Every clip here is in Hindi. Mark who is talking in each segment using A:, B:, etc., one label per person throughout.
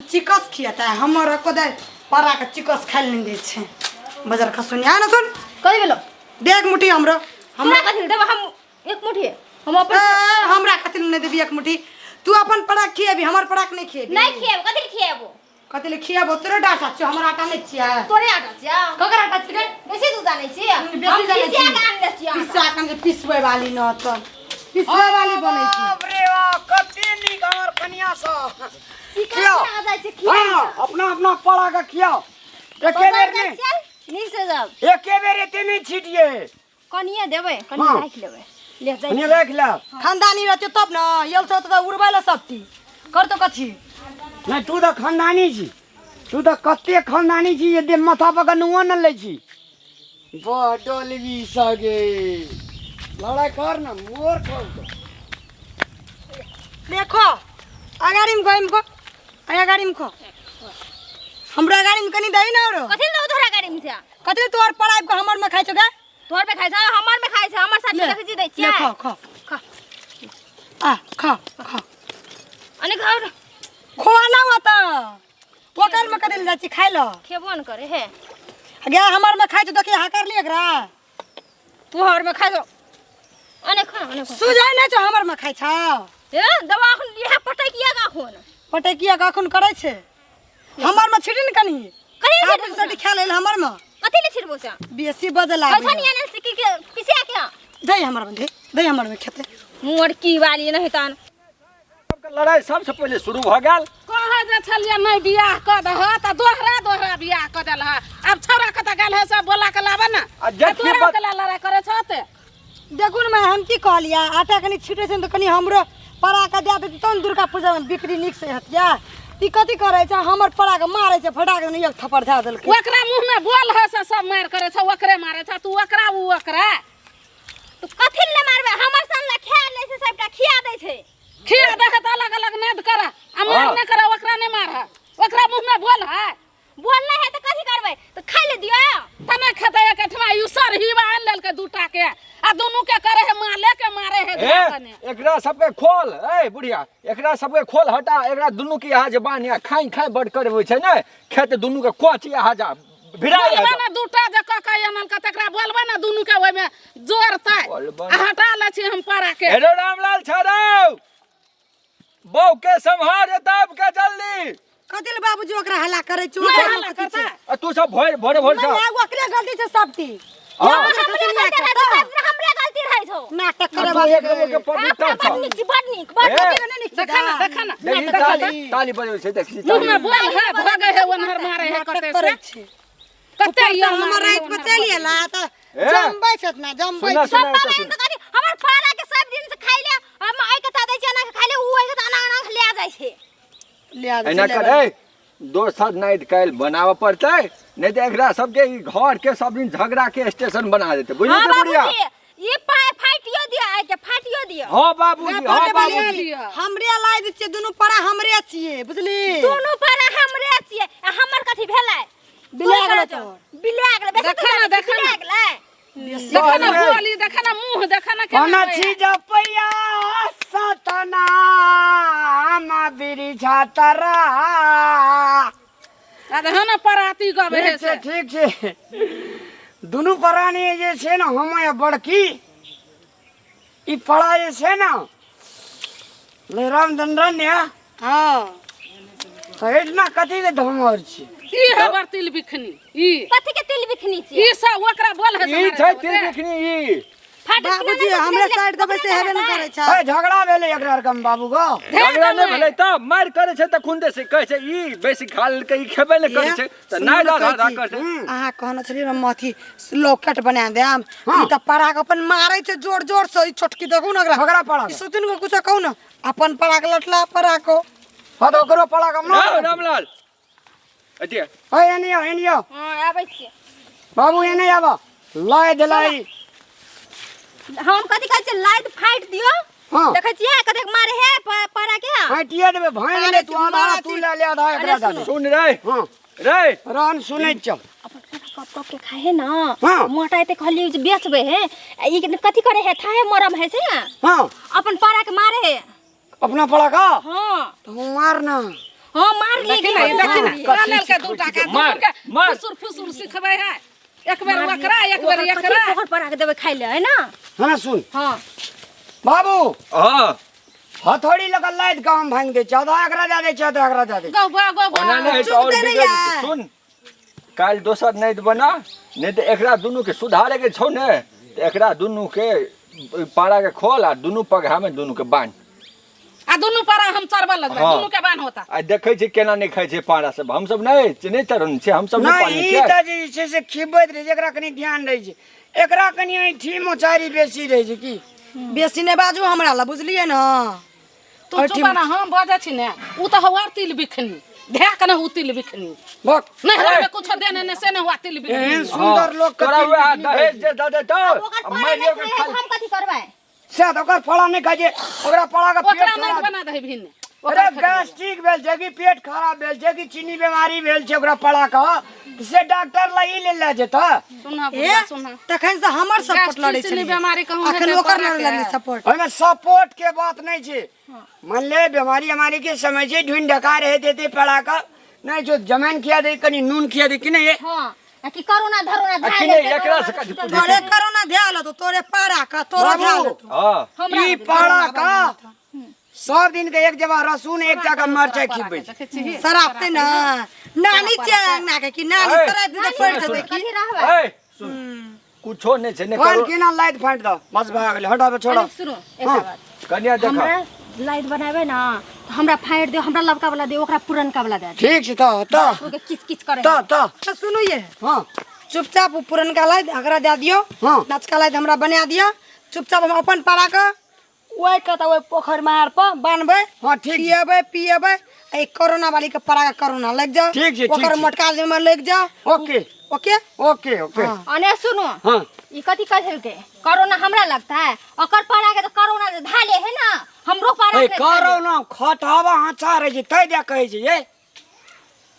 A: चिकस खियाता है हमारा को दे परा का चिकस खाइल नहीं दे छे बाजार का सुनिया ना सुन
B: कहि गेलो
A: दे एक मुट्ठी हमरो
B: हमरा कथि देबा हम एक मुट्ठी हम अपन
A: हमरा कथि नहीं देबी एक मुट्ठी तू अपन पराक खिएबी हमर पराक नहीं खिएबी
B: नहीं खिएब कथि खिएबो
A: कथि ले खिएबो तोरे डाटा छ हमर आटा नहीं छिया
B: तोरे आटा छिया
A: ककर आटा छी रे
B: बेसी तू जानै छी
A: बेसी जानै छी
B: कान दे छिया
A: पिसा कान के पिसवे वाली न त पिसवे वाली बनै छी
C: अरे वाह कते निक हमर कन्या सब
B: खियाओ आ जाय छै खियाओ
C: अपना अपना पड़ा का खियाओ एके बेर में
B: नीक से जाब
C: एके बेर एते नहीं छिटिए
B: कनिया देबै कनिया राख लेबै ले जाय
C: कनिया देख ले
A: खानदानी रहते तब न यल छ त उड़बैला सबटी कर तो कथि
C: नहीं तू तो खानदानी छी तू तो कते खानदानी छी ये दे माथा पर नुआ न ले छी बडोलवी सगे लड़ाई कर ना मोर खोल
A: देखो अगाड़ी में गइम को आया गाड़ी में को हमरा गाड़ी में कनी दई ना रो
B: कथि दो तोरा गाड़ी में से
A: कथि तोर पढ़ाई को हमर में खाइ छ गा
B: तोर पे खाइ छ हमर में खाइ छ हमर साथ देख जी दै छी
A: खा खा
B: खा
A: आ खा खा
B: अनि घर
A: खोआ ना होता ओकर में कदल जाची खाइ ल
B: खेबो न करे हे
A: गे हमर में खाइ छ देखि हाकर li एकरा
B: तोहर में खाइ छ अनि खा
A: सुझाइ नै छ हमर में खाइ छ
B: ए दवा अखन लिहा पटै किया गा खोन
A: पटकिया कखन करै छै हमर में छिड़ी न कनी
B: कनी
A: आप सटी खा लेल हमर में
B: कथि ले छिरबो से
A: बेसी बजे लाग
B: पैसा नहीं आने से के पिसे क्या
A: दई हमर में दई हमर में खेते
B: मोर की वाली नहीं तान
C: लड़ाई सबसे पहले शुरू भ गेल
D: कहा जे छलिए नहीं बियाह क दह त दोहरा बियाह क देल ह अब छोरा के त गेल है सब बोला के लाबे ना
C: आ जब की
D: तोरा के लड़ाई करे छते
A: देखू न मैं हम की कहलिया आटा कनी छिटे छै त कनी हमरो परा का दे दे तन दुर्गा पूजा में बिक्री निक से हतिया ती कथि करे छ हमर परा के मारे छ फटा के एक थप्पड़ धा देल के
D: ओकरा मुंह में बोल है से सब मार करे छ ओकरे मारे छ तू ओकरा उ ओकरा
B: तू कथि ले मारबे हमर सन ला खा ले से सबटा खिया दे छै
D: खिया देखे त अलग अलग नद कर आ मार न कर ओकरा ने मार ओकरा मुंह में बोल है
B: बोल नहीं है तो कथि करबे तो खा ले दियो
D: तने खेते एक ठमा यूसर हिवा आन लेल के दूटा के आ दोनों के करे है माले के मारे है दुकाने
C: एकरा सबके खोल ए बुढ़िया एकरा सबके खोल हटा एकरा दुनू के यहाँ जे बानिया खाई खाई बड करे होय छै ने खेत दुनू के कोची आ जा भिड़ाई
D: बोलबा ना दूटा जे क एनल के तकरा बोलबा ना दुनू के ओय में जोरतै आ हटा ले छी हम पारा के
C: हेरो रामलाल छरौ बौ के संहार तब के जल्दी
A: कथि ले बाबूजी ओकरा हल्ला करे छ
D: नहीं हल्ला करता
C: आ तू सब भोर भोर भोर
A: मैं ओकरे गलती से सबटी
B: हमरे गलती रहे तो सब हमरे गलती रहे छौ
A: नाटक करे
C: तू
A: वाली
C: एक लोग के पवित्र छ
B: बड नीक बड नीक
D: देखा ना
C: देखी ताली ताली बजे छै देखी
D: मुंह में बोल है भागे है ओनहर मारे है कते
A: करे
D: से
A: छी
D: कते ये
A: हमर रात में चलिए ला त जमबै छत ना जमबै
C: सुना
B: सब
C: सुना
B: पावन तो कथि हमर पारा के सब दिन से खाइले हम आई के दै छै ना खाइले उ आई के आना आना ले जाय छै
A: ले आ
C: एना करे दोसर नाइट काल बनावे पड़तै नहीं तो एकरा सबके ई घर के सब दिन झगड़ा के स्टेशन बना देते बुझलिए
B: हां
C: बुढ़िया
B: बाबूजी ये पाए फाटियो दिया आई के फाटियो दिया
C: हां बाबूजी हां बाबूजी
A: हमरे लाई दै छियै दुनू परा हमरे छियै बुझली
B: दोनों पारा हमरे छियै हमर कथि भेलै
A: बिलाग तो
B: बिलाग ले
D: देखा ना
B: बिलाग ले
D: देखा ना बोली देखा ना मुंह देखा ना
C: कोना चीज पैया सतना मा बिरी छातरा
D: अरे हना पराती गबे है से
C: ठीक छै दुनू परानी जे छै ना हम बड़की ई पड़ा जे छै ना ले रामचंद्रन ने
A: हां
C: सहेज ना कथि के धमर छी
D: ई है बर्तिल बिखनी ई
B: कथि के तिल बिखनी छी
D: ई सब ओकरा बोल है
C: ई छै तिल बिखनी ई
A: बाबूजी हमरे साइड दबे से हेबे न करे छ
C: ए झगड़ा भेलै एकरा कम बाबू गो झगड़ा नै भेलै त मार करे छै त खुंदे से कहै छै ई बेसी खा लेल के ई खेबे नै करे छै त नै दादा कर छै
A: अहाँ कहन छली न मथी लॉकेट बना देम ई त परा के अपन मारै छै जोर जोर से ई छोटकी देखू न एकरा
C: झगड़ा पड़ा
A: ई सुतिन को कुछ कहू न अपन परा के लटला परा को
C: हां त ओकरो पड़ा के मार रामलाल अतिया ओए एनियो
B: हां आबै छी
C: बाबू एने आबा लाय देलाई
B: हम कथि कहै छै लाइट फाइट दियो
C: हां
B: देखै छियै कते मारे है पारा के
C: फाटिया देबे भाई गेले तू आधा तू ले ले आधा एकरा दे सुन रे हां रे रान सुनै छ
B: अपन कप कप के खाए ना मोटा एते खली बेचबे है ई कथि करे है थाहे मरम है से
C: हां
B: अपन पारा के मारे है
C: अपना पड़ा का
B: हां
C: तो मार ना
B: हां मार लिए
D: देखी नहीं देखी नहीं कानल के दू टाका
E: मार, मार।
D: फुसुर फुसुर सिखबै है एक बेर ओकरा एक बेर एकरा
B: पकड़ पड़ा के देबे खाइ ले है ना।
C: हाँ सुन
B: हां
C: बाबू
E: हां
C: हथौड़ी लगल लाइट काम भांग दे 14 एकरा दे दे 14 एकरा दे दे
D: गौ बा गौ बा
E: बना नहीं तो और बिगड़ सुन काल दोसर नहीं तो बना नहीं तो एकरा दुनू के सुधारे के छौ ने तो एकरा दुनू के पाड़ा के खोल आ दुनू पगहा में दुनू के बांध
D: आ दुनू पारा हम चरबा लगबै
E: हाँ।
D: दुनू के बान होता
E: आ देखे छी केना नहीं खाइ छै पाड़ा सब हम सब नहीं तरन छै हम सब नहीं पानी
C: नहीं
E: छै
C: त जे छै से खिबैत रहे छै एकरा कनी ध्यान रहे छै एकरा कनी ऐठी मोचारी बेसी रहे छै की
A: बेसी नहीं बाजू हमरा ला बुझलिए ना।
D: तू चुप ना हम बजै छी ने उ त हवा तिल बिखनी ढेक न उ तिल बिखनी
C: बक
D: नहीं हमे कुछ देने ने से न हुआ तिल बिखनी
C: एहन सुंदर लोग के
E: तोरा
C: तिल
E: हुआ
C: बिखनी
E: दहेज जे दे दे तो
B: ओकर पड़ा
E: मारियो
B: नहीं
E: के
B: खाए
E: खा
B: हम कथी करबै।
C: से तो ओकर फड़ा नहीं खाइ छै ओकरा फड़ा के
D: ओकरा
C: पेट
D: नहीं
C: खराब
D: बना दही भिन्न
C: अरे गैस्ट्रिक भेल छै कि पेट खराब भेल छै कि चीनी बीमारी भेल छै ओकरा पड़ा के से डॉक्टर लई ले ले जेता
D: सुनहा
A: ए
D: सुनहा
A: तखन से हमर सपोर्ट लड़ै
D: गैस्ट्रिक
A: छै
D: बीमारी कहूं
A: अखन ओकर लड़ै लगली सपोर्ट।
C: ओमे सपोर्ट के बात नहीं छै मान ले बीमारी हमारी के समय छै ढूंढ ढका रहे देते पड़ा का नहीं जो जमीन खिया दे कनी नून खिया दे कि नहीं
B: हां कि कोरोना धरोना
E: कि नहीं एकरा से कथी पूछे
A: तोरे कोरोना ध्यान तो तोरे पारा का तोरा ध्यान
C: बाबू
E: हां
C: ई पड़ा का सब दिन के एक जगह रसून एक जगह मरचाई खिबै छै
A: शराबते ना नानी चैंग ना के कि नानी
E: ए,
A: शराब दे पड़ जेते कि
B: कथी रहबै।
E: ए सुन कुछो नहीं छै ने
C: कौन
E: करो
C: केना लाइट फाट दो बस भाग गेलै हटाबे छोड़ो
B: अरे सुनो एकटा बात
E: कन्या देखा
B: हमरा लाइट बनाबे ना तो हमरा फाइट दे हमरा लबका वाला दे ओकरा पुरनका वाला दे
C: ठीक छै त
B: ओके किच किच करे
C: त
A: तो सुनो ये
C: हां
A: चुपचाप उ पुरनका लाइट अगरा दे दियो
C: हाँ।
A: नचका लाइट हमरा बना दियो चुपचाप हम अपन पारा का ओए कता ओए पोखर मार पर बानबे
C: हाँ, ठीक छै।
A: पिएबे ए कोरोना वाली के पारा का कोरोना लग जाओ
C: ठीक छै, ठीक
A: ओकर
C: छै।
A: मोटका में लग जाओ
C: ओके
A: ओके
C: ओके ओके
A: हाँ।
B: अने सुनो
C: हां
B: ई कथी कहल के कोरोना हमरा लगता है ओकर पड़ा के तो कोरोना से धाले है ना हमरो पड़ा
C: ए
B: के
C: करो ना खटावा आचार है जे तै दे कहै छै ये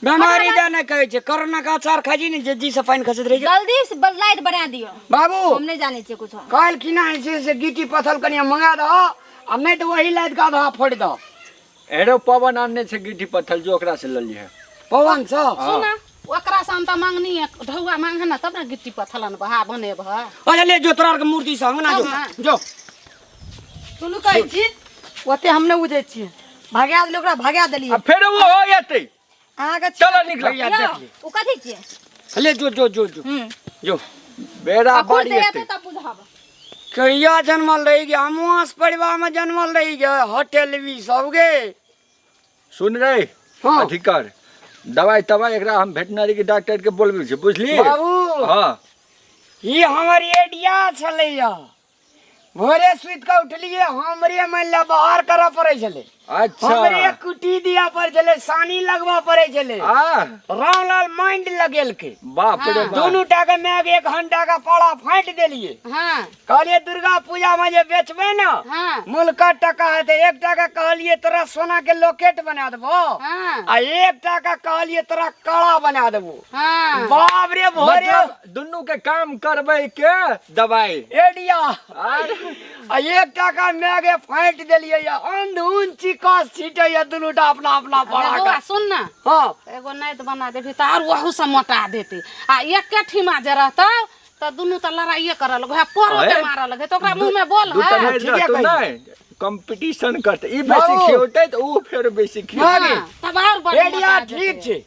C: बीमारी दे नहीं कहै छै कोरोना का आचार खाइ छी ने जे जी से पानी खसैत रहे छै
B: जल्दी से लाइट बना दियो
C: बाबू
B: हम नहीं जाने छे कुछ।
C: काल की ना से गिट्टी पत्थर कनिया मंगा दो आ नहीं तो वही लाइट का दो फोड़ दो
E: एरो पवन आने से गिट्टी पत्थर जो ओकरा से लली है
C: पवन सा
D: सुना ओकरा से हम त मांगनी है ढौआ मांग है ना तब ना गिट्टी पत्थलन बहा बनेब है
C: अरे ले जो तोरा के मूर्ति संग ना जो
D: हाँ।
C: जो
A: सुनु कहै छी ओते हम नहीं बुझै छी भागा देली ओकरा भागा देली
E: आ फिर वो हो जते
A: आगे
E: चलो निकल
C: भैया देख ले
B: ओ कथी छे
C: ले जो जो जो जो जो
E: बेड़ा
B: अकुल
E: बाड़ी
B: से
E: जते
B: आते तब बुझाब
C: कहिया जन्मल रही गया मुआस परिवार में जन्मल रही गया होटल भी सब गे
E: सुन रे
C: हाँ।
E: अधिकार दवाई तवाई एकरा हम वेटनरी के डॉक्टर के बोलबे छै बुझली
C: बाबू
E: हां
C: ये हमार एडिया छलैया भोरे सुत के उठलिए हमरे मन ला बाहर करे पड़े छले
E: अच्छा
C: हमरे कुटी दिया पर छले सानी लगवा पड़े छले
E: आ
C: रामलाल माइंड लगेल के
E: बाप रे बाप
C: दोनों टाके में 1 घंटा का पाड़ा फाट देलिए
D: हां
C: कहलिए दुर्गा पूजा में जे बेचबे ना
D: हां
C: मुल्का टका है तो 1 टाका कहलिए तोरा सोना के लॉकेट बना देबो
D: हां
C: आ 1 टाका कहलिए तोरा कड़ा बना देबो
D: हां
C: बाप रे भोरे
E: मतलब दुनू के काम करबै के दवाई
C: एडिया आ 1 टाका मैगे फाट देलिए या अंधुन चिकस छीटे या दुनुटा अपना अपना पड़ा
D: बउआ
C: के
D: सुन ना
C: हां
D: एगो नाइत बना देबी त और वहू से मोटा देती आ एके ठीमा जे रहतौ त दुनू त लड़ाइए करल लगे पोरो के मारल लगे तो ओकरा मुंह में बोल
E: दू
D: है
E: तना
C: ठीक है
E: रहतो
C: कही।
E: नहीं कंपटीशन करते ई बेसी
C: बाबू।
E: खियोते तो ऊ फिर बेसी खियो
C: मागे
D: तब और बड़
C: एडिया ठीक छे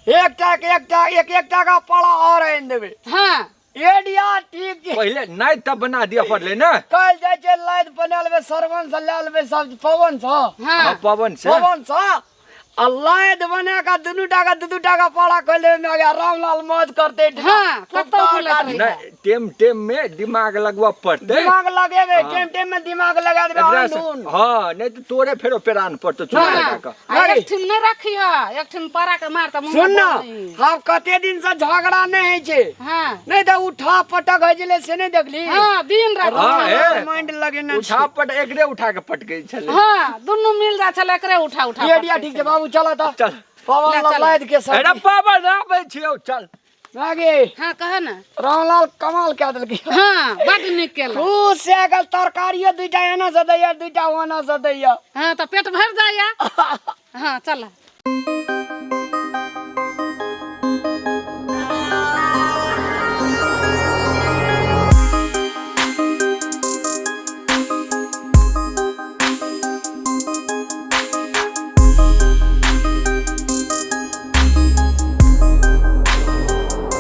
C: 1 टाका 1 टाका पड़ा और आइन देबे
D: हां
C: एडिया ठीक छे
E: पहले नहीं तब बना दिया पड़ले ना
C: कल जाय छे लाइट बना लेबे सरवन से ले लेबे सब पवन से
D: हां
E: पवन से
C: पवन से लाइट बना का दुनू टाका पड़ा कहले में गया रामलाल मौज करते
D: हां कत्तो खुलत रही
E: नहीं टेम में दिमाग लगवा पड़ते
C: दिमाग लगेबे टेम में दिमाग लगा देबे
E: एकरा से
C: अंधुन
E: हां नहीं तो तोरे फेरो पेरान पड़तो चुना लगा का
D: हां एक ठिन नहीं रखी है एक ठिन पारा के मार त मुंह
C: सुन
D: में
C: ना
D: बोल दी।
C: हम कते दिन से झगड़ा नहीं है छे
D: हां
C: नहीं तो उठा पटक है जले से नहीं देखली
D: हां दिन रात
E: हाँ, है।
C: माइंड लगे ना
E: उठा पट एकरे उठा के पट गई छले
D: हां दुनू मिल जा छले एकरे उठा उठा
C: एडिया ठीक छे बाबू चलो तो
E: चल
C: पवन
D: ले चल।
C: लाइट के
E: अरे
C: साथ
E: पवन आबै छियो चल
C: आगे
D: हां कहे ना
C: रामलाल कमाल क्या दिल के
D: हां बड निक केला
C: खुश से अगर तरकारी दुईटा एना से दैया दुईटा ओना से दैया
D: हां त पेट भर जाया हां चल
C: रे